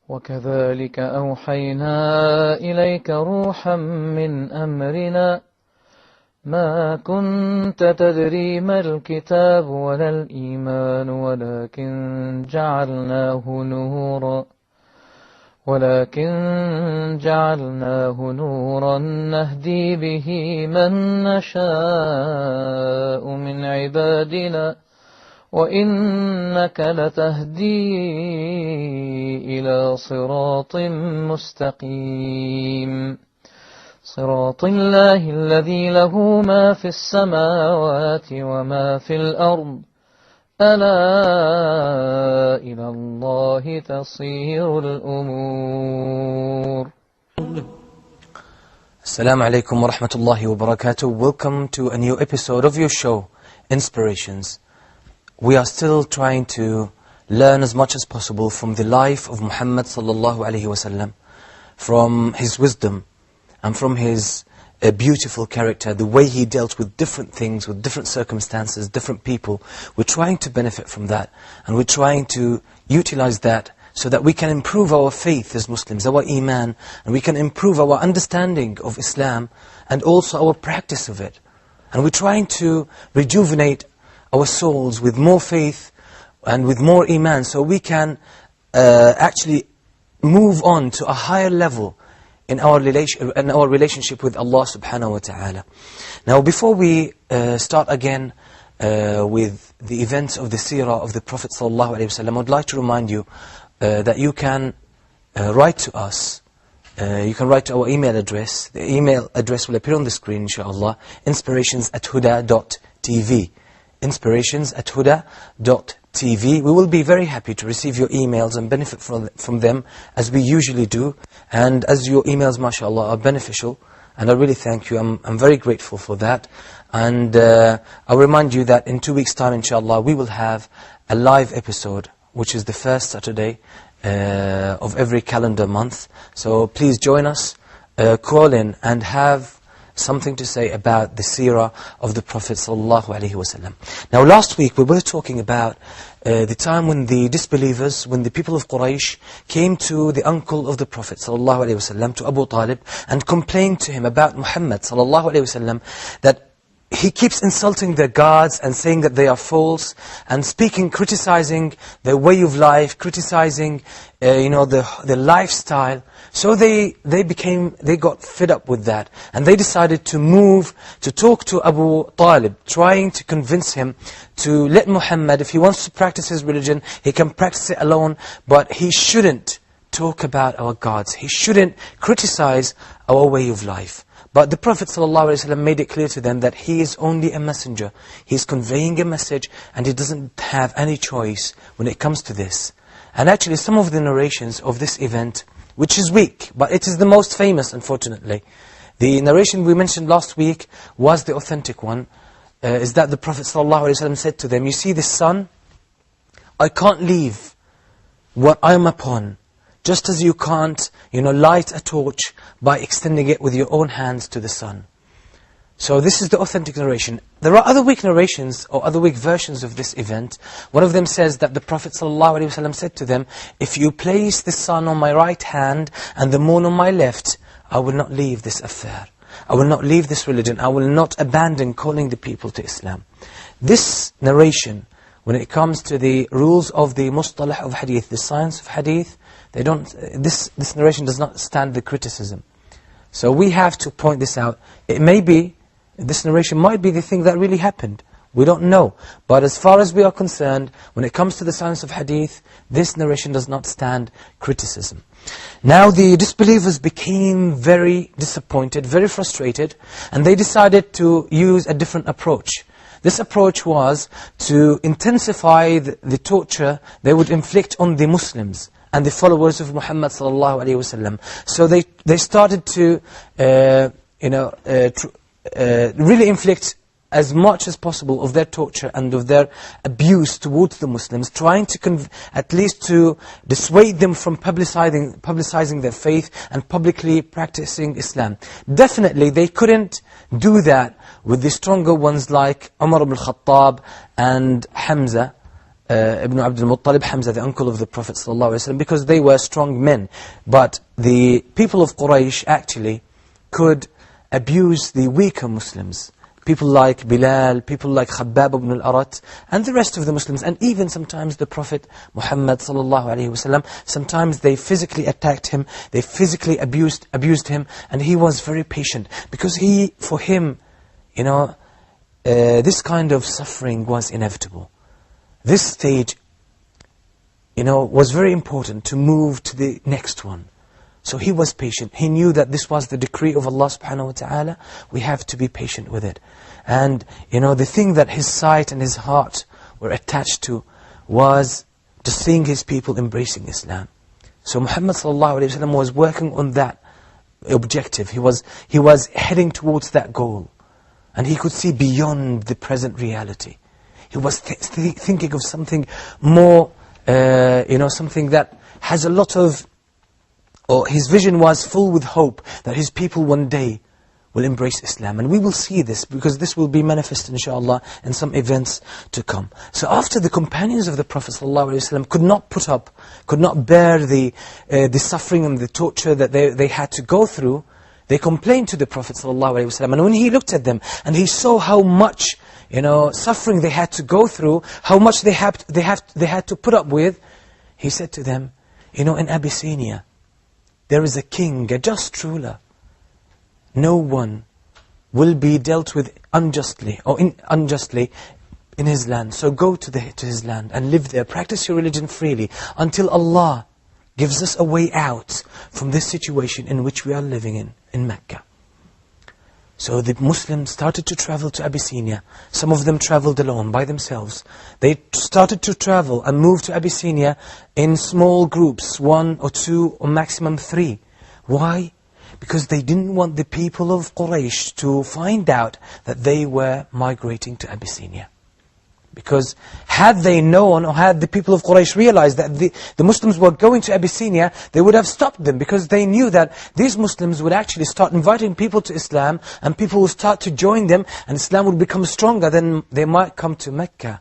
وكذلك أوحينا إليك روحا من أمرنا ما كنت تدري ما الكتاب ولا الإيمان ولكن جعلناه نورا نهدي به من نشاء من عبادنا وإنك لتهدي إلى صراط مستقيم صراط الله الذي له ما في السماوات وما في الأرض ألا إلى الله تصير الأمور. Assalamu alaikum wa rahmatullahi wa barakatuh. Welcome to a new episode of your show, Inspirations. We are still trying to learn as much as possible from the life of Muhammad sallallahu alaihi wasallam, from his wisdom and from his beautiful character, the way he dealt with different things, with different circumstances, different people. We're trying to benefit from that, and we're trying to utilize that so that we can improve our faith as Muslims, our iman, and we can improve our understanding of Islam and also our practice of it. And we're trying to rejuvenate our souls with more faith and with more iman, so we can actually move on to a higher level in our relationship with Allah subhanahu wa ta'ala. Now, before we start again with the events of the seerah of the Prophet sallallahu alaihi wasallam, I'd like to remind you that you can write to us. You can write to our email address. The email address will appear on the screen, inshallah. inspirations@huda.tv. inspirations@huda.tv. We will be very happy to receive your emails and benefit from them as we usually do. And as your emails, mashallah, are beneficial, and I really thank you. I'm very grateful for that. And I'll remind you that in 2 weeks' time, inshallah, we will have a live episode, which is the first Saturday of every calendar month. So please join us, call in, and have something to say about the seerah of the Prophet sallallahu alaihi wasallam. Now, last week we were talking about the time when the disbelievers, when the people of Quraysh came to the uncle of the Prophet sallallahu alaihi wasallam, to Abu Talib, and complained to him about Muhammad sallallahu alaihi wasallam, that he keeps insulting their gods and saying that they are false, and criticizing their way of life, criticizing the lifestyle. So they got fed up with that, and they decided to move to talk to Abu Talib, trying to convince him to let Muhammad, if he wants to practice his religion, he can practice it alone, but he shouldn't talk about our gods. He shouldn't criticize our way of life. But the Prophet ﷺ made it clear to them that he is only a messenger. He's conveying a message, and he doesn't have any choice when it comes to this. And actually, some of the narrations of this event, which is weak, but it is the most famous, unfortunately. The narration we mentioned last week was the authentic one, is that the Prophet ﷺ said to them, you see this sun? I can't leave what I am upon, just as you can't, light a torch by extending it with your own hands to the sun. So this is the authentic narration. There are other weak narrations or other weak versions of this event. One of them says that the Prophet ﷺ said to them, if you place the sun on my right hand and the moon on my left, I will not leave this affair. I will not leave this religion. I will not abandon calling the people to Islam. This narration, when it comes to the rules of the mustalah of hadith, the science of hadith, this narration does not stand the criticism. So we have to point this out. This narration might be the thing that really happened. We don't know. But as far as we are concerned, when it comes to the science of hadith, this narration does not stand criticism. Now the disbelievers became very disappointed, very frustrated, and they decided to use a different approach. This approach was to intensify the torture they would inflict on the Muslims and the followers of Muhammad sallallahu alaihi wasallam. So they started to really inflict as much as possible of their torture and of their abuse towards the Muslims, trying to at least to dissuade them from publicizing their faith and publicly practicing Islam. Definitely they couldn't do that with the stronger ones like Umar ibn Khattab and Hamza Ibn Abdul Muttalib, Hamza, the uncle of the Prophet ﷺ, because they were strong men. But the people of Quraysh actually could abuse the weaker Muslims. People like Bilal, people like Khabbab ibn al-Arat, and the rest of the Muslims, and even sometimes the Prophet Muhammad ﷺ, sometimes they physically attacked him, they physically abused him, and he was very patient. Because for him, this kind of suffering was inevitable. This stage, was very important to move to the next one. So he was patient. He knew that this was the decree of Allah subhanahu wa ta'ala. We have to be patient with it. And, the thing that his sight and his heart were attached to was just seeing his people embracing Islam. So Muhammad sallallahu alayhi wa sallam was working on that objective. He was heading towards that goal. And he could see beyond the present reality. He was thinking of something more, something that has a lot of, or his vision was full with hope that his people one day will embrace Islam. And we will see this, because this will be manifest, inshallah, in some events to come. So after the companions of the Prophet ﷺ could not bear the suffering and the torture that they had to go through, they complained to the Prophet ﷺ. And when he looked at them, and he saw how much suffering they had to go through, how much they had to put up with, he said to them, in Abyssinia, there is a king, a just ruler. No one will be dealt with unjustly in his land. So go to his land and live there. Practice your religion freely until Allah gives us a way out from this situation in which we are living in Mecca. So the Muslims started to travel to Abyssinia. Some of them traveled alone, by themselves. They started to travel and move to Abyssinia in small groups, 1 or 2 or maximum 3. Why? Because they didn't want the people of Quraysh to find out that they were migrating to Abyssinia. Because had they known, or had the people of Quraysh realized that the Muslims were going to Abyssinia, they would have stopped them, because they knew that these Muslims would actually start inviting people to Islam, and people would start to join them, and Islam would become stronger. Then they might come to Mecca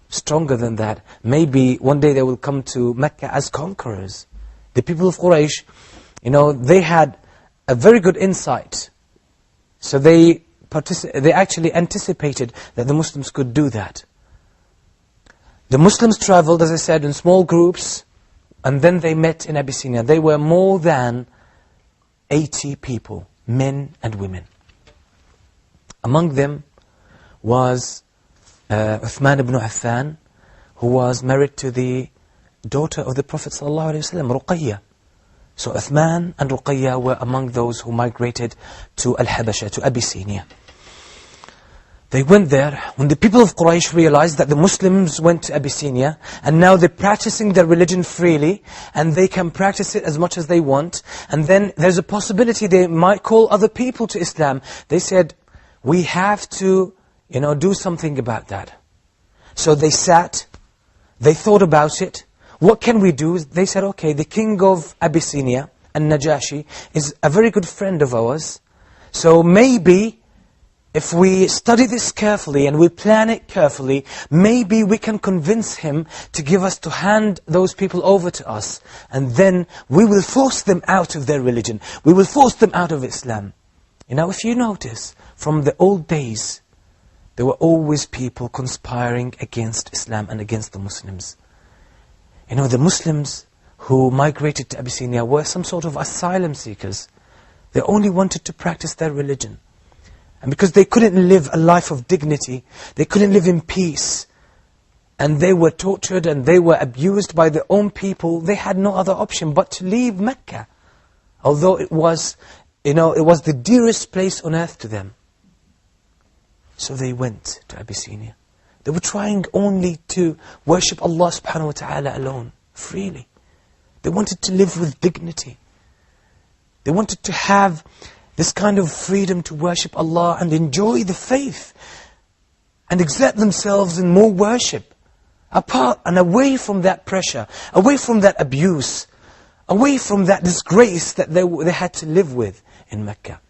stronger than that. Maybe one day they will come to Mecca as conquerors. The people of Quraysh, they had a very good insight. So they actually anticipated that the Muslims could do that. The Muslims traveled, as I said, in small groups, and then they met in Abyssinia. They were more than 80 people, men and women. Among them was Uthman ibn Affan, who was married to the daughter of the Prophet ﷺ, Ruqayya. So Uthman and Ruqayya were among those who migrated to Al-Habasha, to Abyssinia. They went there. When the people of Quraysh realized that the Muslims went to Abyssinia, and now they're practicing their religion freely, and they can practice it as much as they want, and then there's a possibility they might call other people to Islam, they said, we have to, do something about that. So they sat, they thought about it. What can we do? They said, okay, the king of Abyssinia, An-Najashi, is a very good friend of ours. So maybe, if we study this carefully and we plan it carefully, maybe we can convince him to hand those people over to us. And then we will force them out of their religion. We will force them out of Islam. If you notice, from the old days, there were always people conspiring against Islam and against the Muslims. The Muslims who migrated to Abyssinia were some sort of asylum seekers. They only wanted to practice their religion. And because they couldn't live a life of dignity, they couldn't live in peace, and they were tortured and they were abused by their own people, they had no other option but to leave Mecca. Although it was the dearest place on earth to them. So they went to Abyssinia. They were trying only to worship Allah subhanahu wa ta'ala alone, freely. They wanted to live with dignity. They wanted to have this kind of freedom to worship Allah and enjoy the faith and exert themselves in more worship, apart and away from that pressure, away from that abuse, away from that disgrace that they had to live with in Mecca.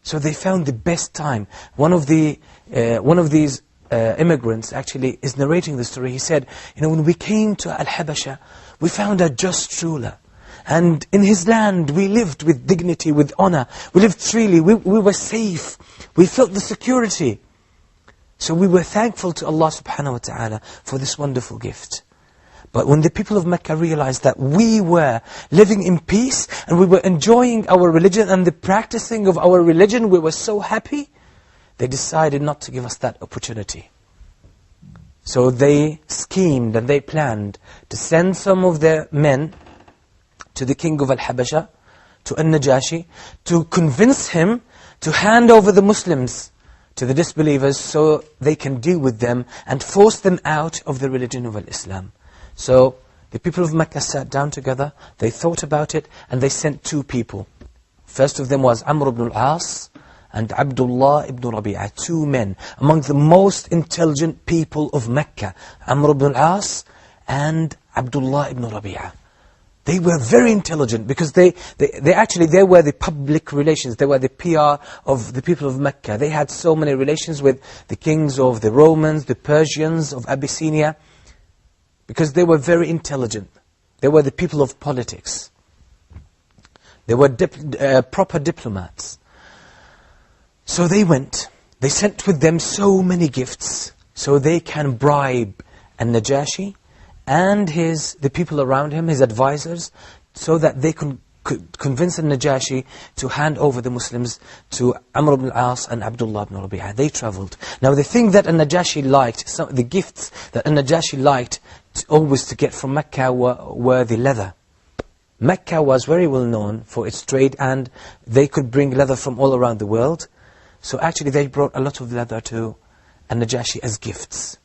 So they found the best time. One of these Immigrants actually is narrating the story. He said, when we came to Al-Habasha, we found a just ruler. And in his land, we lived with dignity, with honor. We lived freely. We were safe. We felt the security. So we were thankful to Allah subhanahu wa ta'ala for this wonderful gift. But when the people of Mecca realized that we were living in peace and we were enjoying our religion and the practicing of our religion, we were so happy, they decided not to give us that opportunity. So they schemed and they planned to send some of their men to the king of Al-Habasha, to Al-Najashi, to convince him to hand over the Muslims to the disbelievers so they can deal with them and force them out of the religion of Islam. So the people of Mecca sat down together, they thought about it, and they sent two people. First of them was Amr ibn al-As and Abdullah ibn Rabi'ah, two men among the most intelligent people of Mecca. Amr ibn al-As and Abdullah ibn Rabi'ah. They were very intelligent because they were the public relations. They were the PR of the people of Mecca. They had so many relations with the kings of the Romans, the Persians, of Abyssinia, because they were very intelligent. They were the people of politics. They were proper diplomats. So they went. They sent with them so many gifts so they can bribe Al-Najashi and the people around him, his advisors, so that they could convince Al-Najashi to hand over the Muslims to Amr ibn al-As and Abdullah ibn Rabi'ah. They traveled. Now the thing that Al-Najashi liked, the gifts that Al-Najashi liked always to get from Mecca were the leather. Mecca was very well known for its trade, and they could bring leather from all around the world. So actually they brought a lot of leather to Al-Najashi as gifts.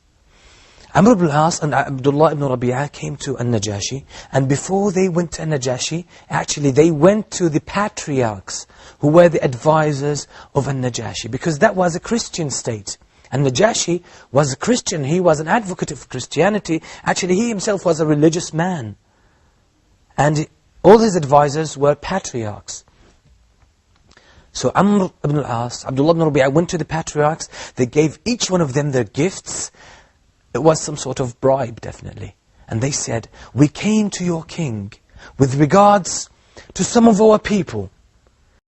Amr ibn al-As and Abdullah ibn Rabi'ah came to Al-Najashi, and before they went to Al-Najashi, actually they went to the patriarchs who were the advisors of Al-Najashi, because that was a Christian state. And Najashi was a Christian. He was an advocate of Christianity. Actually, he himself was a religious man. And all his advisors were patriarchs. So Amr ibn al-As, Abdullah ibn Rabi'ah went to the patriarchs. They gave each one of them their gifts. It was some sort of bribe, definitely. And they said, we came to your king with regards to some of our people